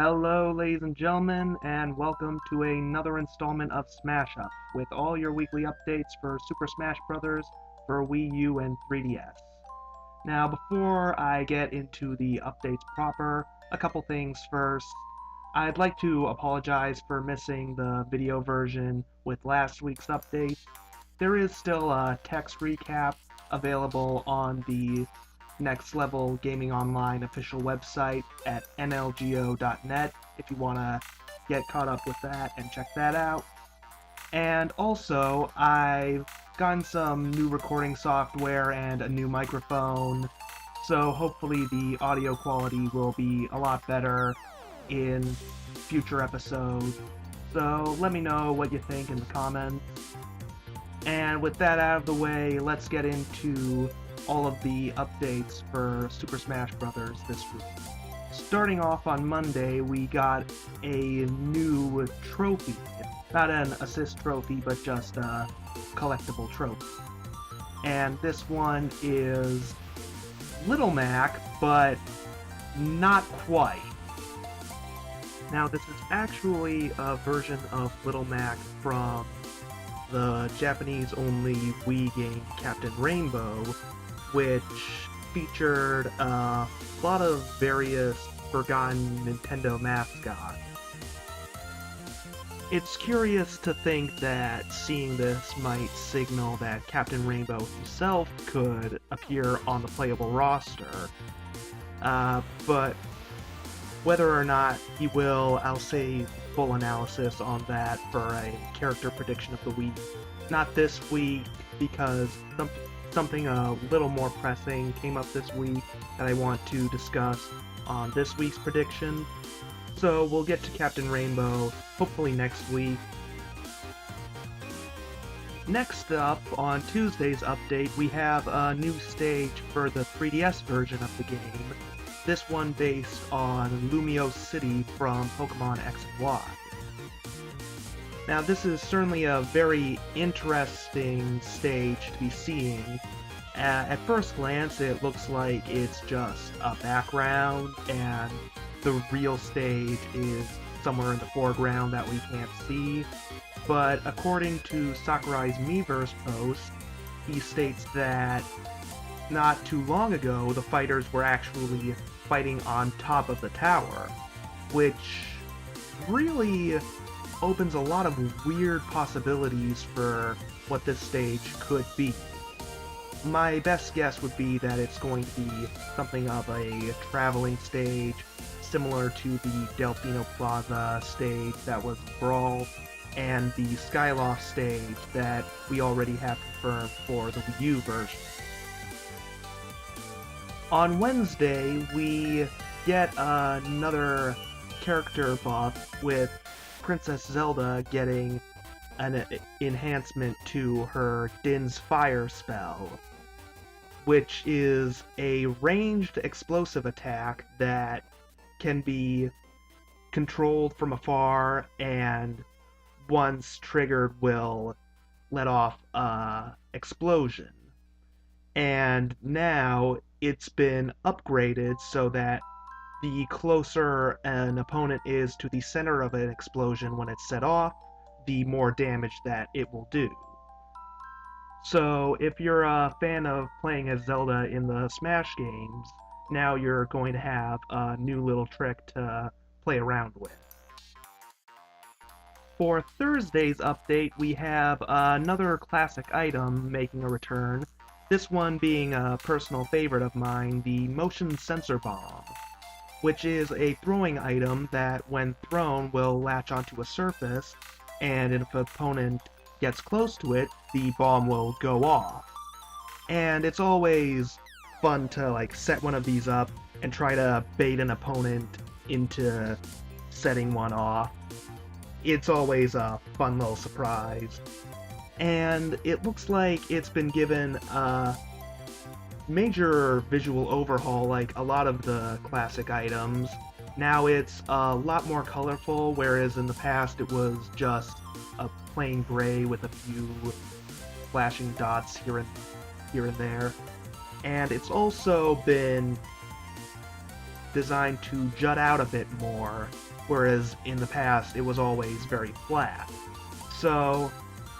Hello, ladies and gentlemen, and welcome to another installment of Smash Up, with all your weekly updates for Super Smash Bros. For Wii U and 3DS. Now, before I get into the updates proper, a couple things first. I'd like to apologize for missing the video version with last week's update. There is still a text recap available on the Next Level Gaming Online official website at nlgo.net if you want to get caught up with that and check that out. And also, I've gotten some new recording software and a new microphone, so hopefully the audio quality will be a lot better in future episodes. So let me know what you think in the comments. And with that out of the way, let's get into all of the updates for Super Smash Bros. This week. Starting off on Monday, we got a new trophy. Not an assist trophy, but just a collectible trophy. And this one is Little Mac, but not quite. Now, this is actually a version of Little Mac from the Japanese-only Wii game Captain Rainbow, which featured a lot of various forgotten Nintendo mascots. It's curious to think that seeing this might signal that Captain Rainbow himself could appear on the playable roster, but whether or not he will, I'll save full analysis on that for a character prediction of the week. Not this week, because something a little more pressing came up this week that I want to discuss on this week's prediction. So we'll get to Captain Rainbow hopefully next week. Next up, on Tuesday's update, we have a new stage for the 3DS version of the game. This one based on Lumiose City from Pokemon X and Y. Now, this is certainly a very interesting stage to be seeing. At first glance, it looks like it's just a background, and the real stage is somewhere in the foreground that we can't see. But according to Sakurai's Miiverse post, he states that not too long ago, the fighters were actually fighting on top of the tower, which really opens a lot of weird possibilities for what this stage could be. My best guess would be that it's going to be something of a traveling stage, similar to the Delfino Plaza stage that was Brawl, and the Skyloft stage that we already have confirmed for the Wii U version. On Wednesday, we get another character buff with Princess Zelda getting an enhancement to her Din's Fire spell, which is a ranged explosive attack that can be controlled from afar and once triggered will let off an explosion. And now it's been upgraded so that the closer an opponent is to the center of an explosion when it's set off, the more damage that it will do. So if you're a fan of playing as Zelda in the Smash games, now you're going to have a new little trick to play around with. For Thursday's update, we have another classic item making a return, this one being a personal favorite of mine, the Motion Sensor Bomb, which is a throwing item that, when thrown, will latch onto a surface, and if an opponent gets close to it, the bomb will go off. And it's always fun to set one of these up and try to bait an opponent into setting one off. It's always a fun little surprise. And it looks like it's been given a major visual overhaul like a lot of the classic items. Now it's a lot more colorful, whereas in the past it was just a plain gray with a few flashing dots here and there. And it's also been designed to jut out a bit more, whereas in the past it was always very flat. So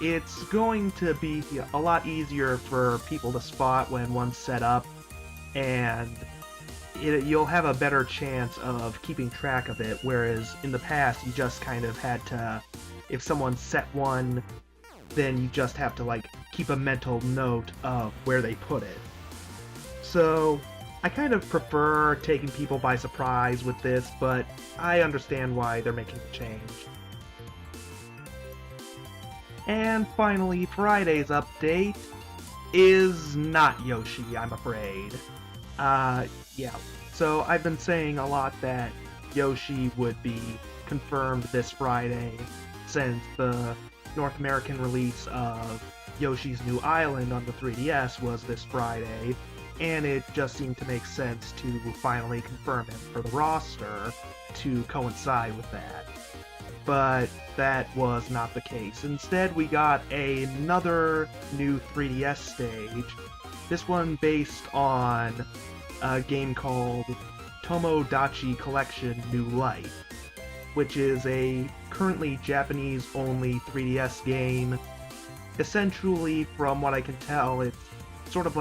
it's going to be a lot easier for people to spot when one's set up, and you'll have a better chance of keeping track of it, whereas in the past you just kind of had to, if someone set one, then you just have to like keep a mental note of where they put it. So I kind of prefer taking people by surprise with this, but I understand why they're making the change. And finally, Friday's update is not Yoshi, I'm afraid. Yeah. So I've been saying a lot that Yoshi would be confirmed this Friday, since the North American release of Yoshi's New Island on the 3DS was this Friday, and it just seemed to make sense to finally confirm him for the roster to coincide with that. But that was not the case. Instead, we got another new 3DS stage, this one based on a game called Tomodachi Collection New Life, which is a currently Japanese-only 3DS game. Essentially, from what I can tell, it's sort of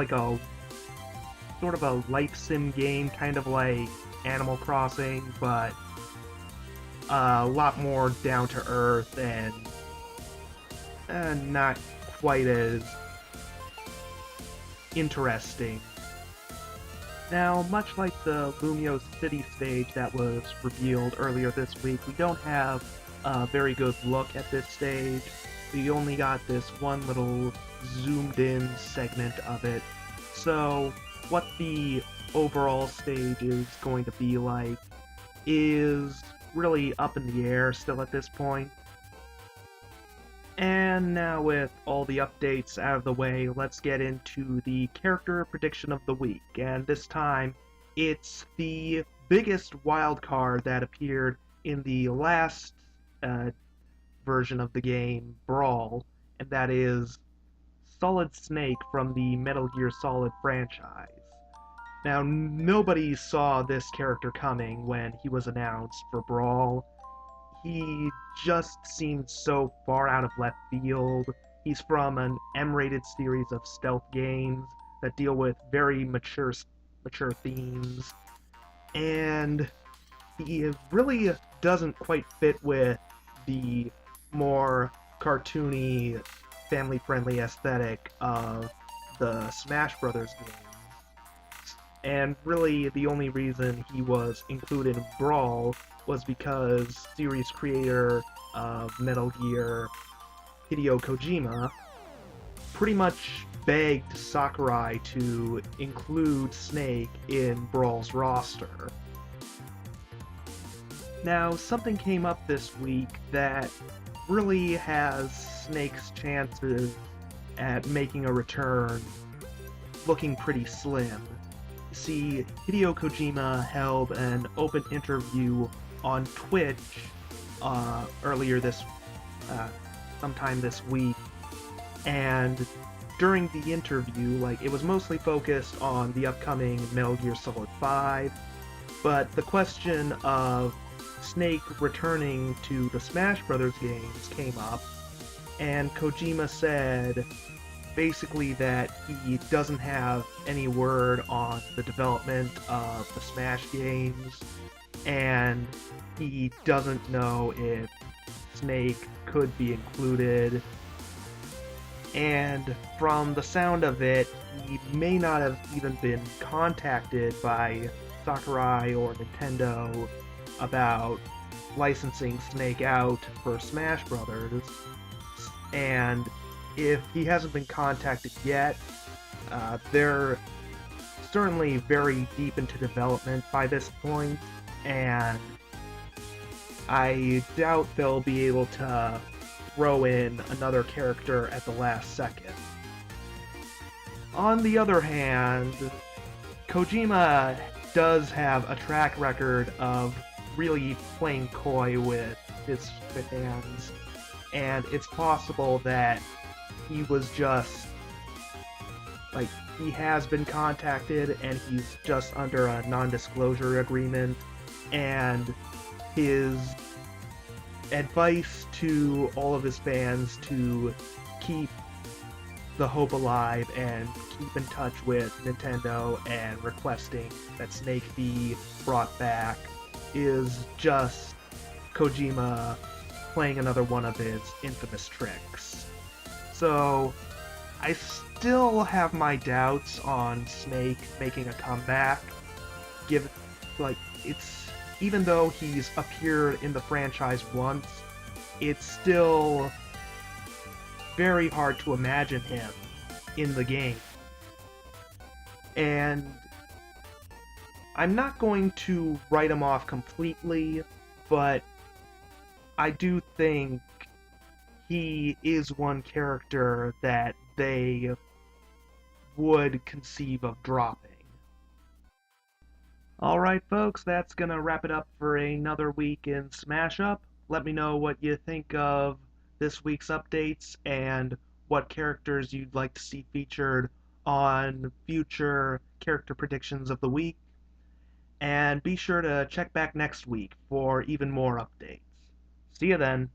a life sim game, kind of like Animal Crossing, but a lot more down to earth and not quite as interesting. Now, much like the Lumio City stage that was revealed earlier this week, we don't have a very good look at this stage. We only got this one little zoomed in segment of it. So what the overall stage is going to be like is really up in the air still at this point. And now with all the updates out of the way, let's get into the character prediction of the week. And this time, it's the biggest wildcard that appeared in the last version of the game, Brawl, and that is Solid Snake from the Metal Gear Solid franchise. Now, nobody saw this character coming when he was announced for Brawl. He just seemed so far out of left field. He's from an M-rated series of stealth games that deal with very mature themes, and he really doesn't quite fit with the more cartoony, family-friendly aesthetic of the Smash Brothers games. And really, the only reason he was included in Brawl was because series creator of Metal Gear, Hideo Kojima, pretty much begged Sakurai to include Snake in Brawl's roster. Now, something came up this week that really has Snake's chances at making a return looking pretty slim. See, Hideo Kojima held an open interview on Twitch earlier sometime this week, and during the interview, it was mostly focused on the upcoming Metal Gear Solid 5, but the question of Snake returning to the Smash Brothers games came up, and Kojima said basically that he doesn't have any word on the development of the Smash games, and he doesn't know if Snake could be included. And from the sound of it, he may not have even been contacted by Sakurai or Nintendo about licensing Snake out for Smash Brothers. And if he hasn't been contacted yet, they're certainly very deep into development by this point, and I doubt they'll be able to throw in another character at the last second. On the other hand, Kojima does have a track record of really playing coy with his fans, and it's possible that he was just, he has been contacted and he's just under a non-disclosure agreement, and his advice to all of his fans to keep the hope alive and keep in touch with Nintendo and requesting that Snake be brought back is just Kojima playing another one of his infamous tricks. So, I still have my doubts on Snake making a comeback. It's even though he's appeared in the franchise once, it's still very hard to imagine him in the game. And I'm not going to write him off completely, but I do think he is one character that they would conceive of dropping. Alright folks, that's gonna wrap it up for another week in Smash Up. Let me know what you think of this week's updates and what characters you'd like to see featured on future character predictions of the week. And be sure to check back next week for even more updates. See you then.